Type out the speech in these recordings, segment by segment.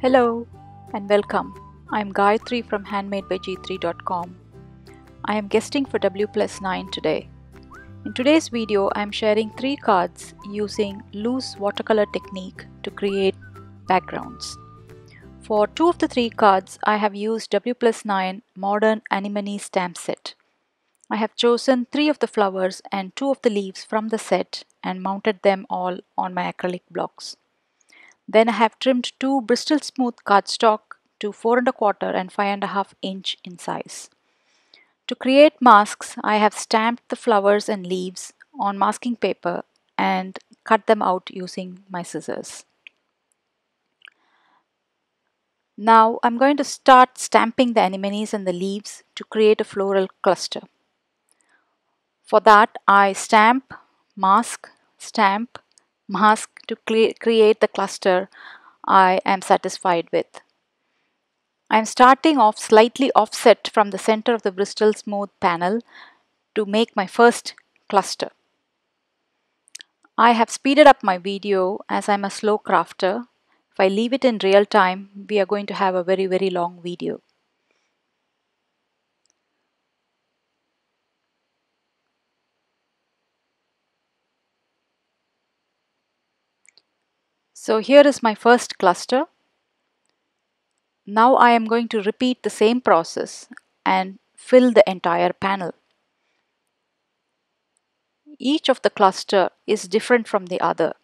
Hello and welcome. I'm Gayatri from handmadebyg3.com. I am guesting for W+9 today. In today's video, I am sharing 3 cards using loose watercolor technique to create backgrounds. For 2 of the 3 cards, I have used W+9 Modern Anemone stamp set. I have chosen 3 of the flowers and 2 of the leaves from the set and mounted them all on my acrylic blocks. Then I have trimmed 2 Bristol Smooth cardstock to 4 1/4 and 5 1/2 inch in size. To create masks, I have stamped the flowers and leaves on masking paper and cut them out using my scissors. Now I'm going to start stamping the anemones and the leaves to create a floral cluster. For that, I stamp, mask to create the cluster I am satisfied with. I am starting off slightly offset from the center of the Bristol Smooth panel to make my first cluster. I have speeded up my video as I'm a slow crafter. If I leave it in real time, we are going to have a very long video. So here is my first cluster. Now I am going to repeat the same process and fill the entire panel. Each of the cluster is different from the other.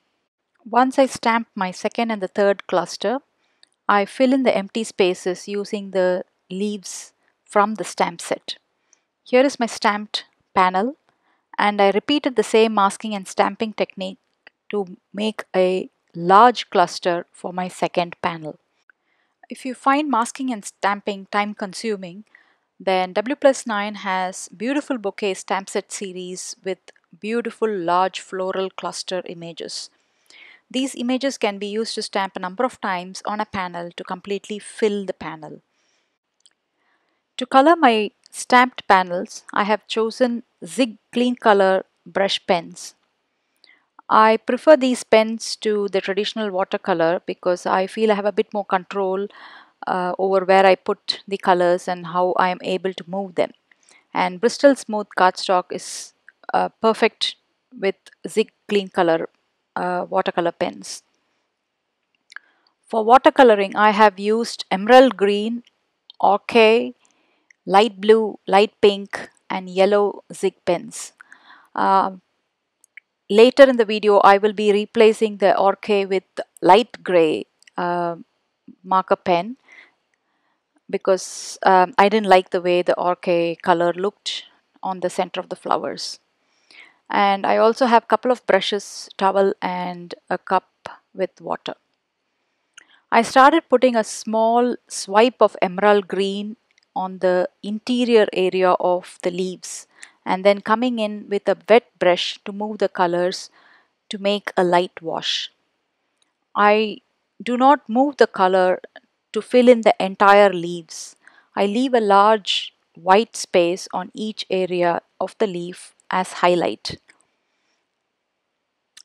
Once I stamp my second and the third cluster, I fill in the empty spaces using the leaves from the stamp set. Here is my stamped panel, and I repeated the same masking and stamping technique to make a large cluster for my second panel. If you find masking and stamping time consuming, then W+9 has beautiful bouquet stamp set series with beautiful large floral cluster images. These images can be used to stamp a number of times on a panel to completely fill the panel. To color my stamped panels, I have chosen ZIG clean color brush pens. I prefer these pens to the traditional watercolor because I feel I have a bit more control over where I put the colors and how I am able to move them. And Bristol Smooth cardstock is perfect with ZIG clean color watercolor pens. For watercoloring, I have used emerald green, ochre, light blue, light pink, and yellow ZIG pens. Later in the video, I will be replacing the ochre with light gray marker pen because I didn't like the way the ochre color looked on the center of the flowers. And I also have a couple of brushes, towel, and a cup with water. I started putting a small swipe of emerald green on the interior area of the leaves and then coming in with a wet brush to move the colors to make a light wash. I do not move the color to fill in the entire leaves. I leave a large white space on each area of the leaf as highlight.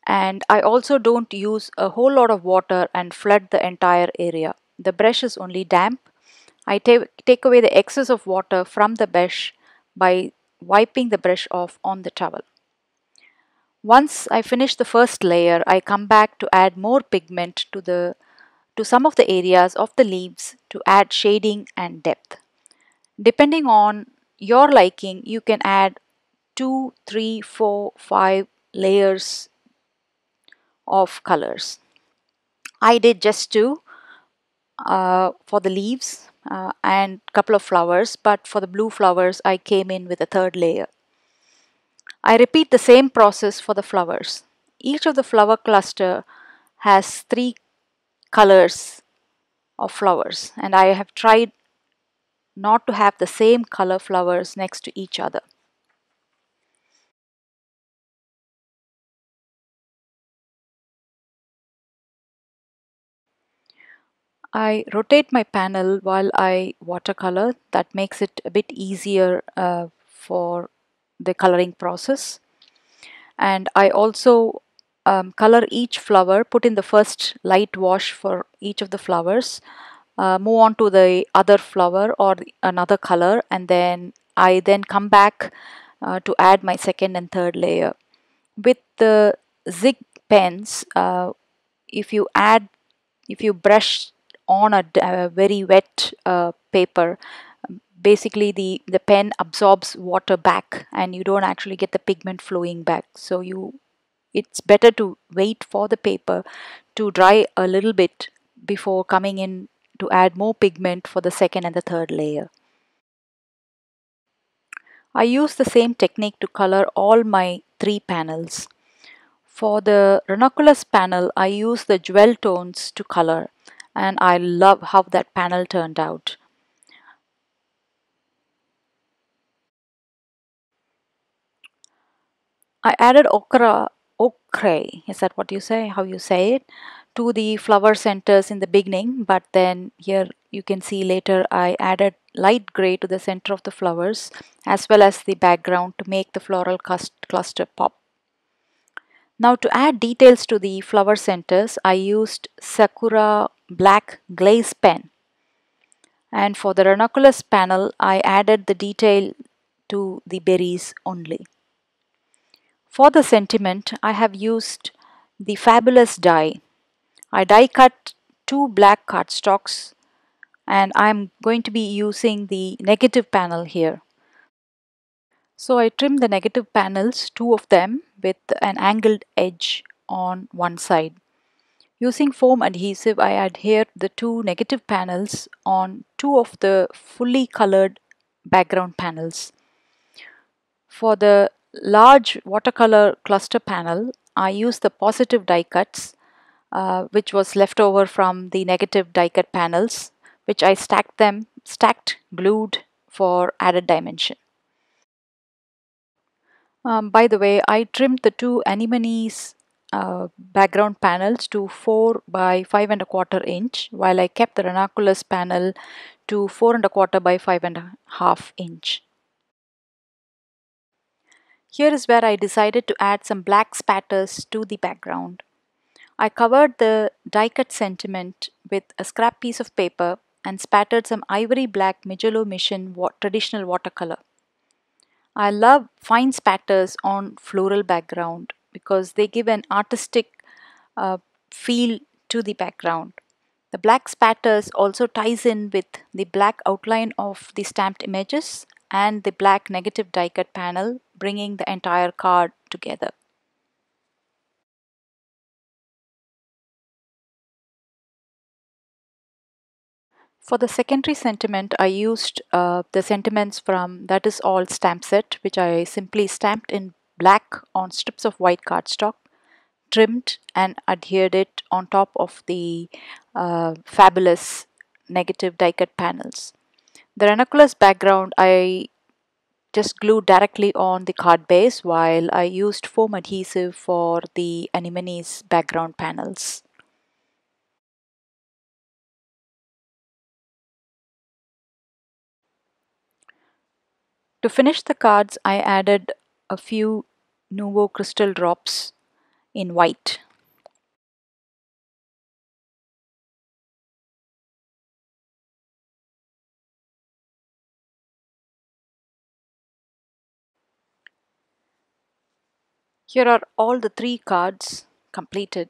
And I also don't use a whole lot of water and flood the entire area. The brush is only damp. I take away the excess of water from the brush by wiping the brush off on the towel. Once I finish the first layer, I come back to add more pigment to some of the areas of the leaves to add shading and depth. Depending on your liking, you can add 2, 3, 4, 5 layers of colors. I did just 2 for the leaves and couple of flowers, but for the blue flowers I came in with a third layer. I repeat the same process for the flowers. Each of the flower cluster has 3 colors of flowers, and I have tried not to have the same color flowers next to each other. I rotate my panel while I watercolor. That makes it a bit easier for the coloring process. And I also color each flower, put in the first light wash for each of the flowers, move on to the other flower or another color, and then I then come back to add my second and third layer. With the ZIG pens, if you add if you brush on a very wet paper, basically the pen absorbs water back and you don't actually get the pigment flowing back. So it's better to wait for the paper to dry a little bit before coming in to add more pigment for the second and the third layer. I use the same technique to color all my three panels. For the ranunculus panel, I use the jewel tones to color, and I love how that panel turned out. I added ochre, is that what you say, how you say it, to the flower centers in the beginning, but then here you can see later I added light gray to the center of the flowers as well as the background to make the floral cluster pop. Now to add details to the flower centers, I used Sakura black glaze pen. And for the ranunculus panel, I added the detail to the berries only. For the sentiment, I have used the fabulous die. I die cut two black cardstocks and I'm going to be using the negative panel here. So I trimmed the negative panels, two of them, with an angled edge on one side. Using foam adhesive, I adhered the two negative panels on two of the fully colored background panels. For the large watercolor cluster panel, I used the positive die cuts, which was left over from the negative die cut panels, which I stacked, glued for added dimension. By the way, I trimmed the two anemones background panels to 4 by 5¼ inch, while I kept the ranunculus panel to 4¼ by 5½ inch. Here is where I decided to add some black spatters to the background. I covered the die cut sentiment with a scrap piece of paper and spattered some ivory black Mijello Mission traditional watercolor. I love fine spatters on floral background because they give an artistic feel to the background. The black spatters also ties in with the black outline of the stamped images and the black negative die cut panel, bringing the entire card together. For the secondary sentiment, I used the sentiments from That Is All stamp set, which I simply stamped in black on strips of white cardstock, trimmed and adhered it on top of the fabulous negative die cut panels. The ranunculus background I just glued directly on the card base, while I used foam adhesive for the anemones background panels. To finish the cards, I added a few Nuvo crystal drops in white. Here are all the three cards completed.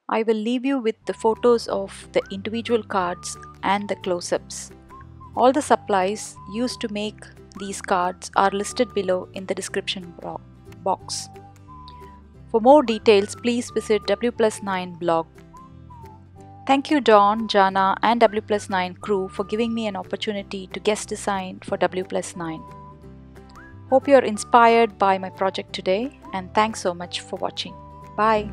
I will leave you with the photos of the individual cards and the close-ups. All the supplies used to make these cards are listed below in the description box. For more details, please visit W+9 blog. Thank you Dawn, Jana and W+9 crew for giving me an opportunity to guest design for W+9. Hope you are inspired by my project today and thanks so much for watching. Bye.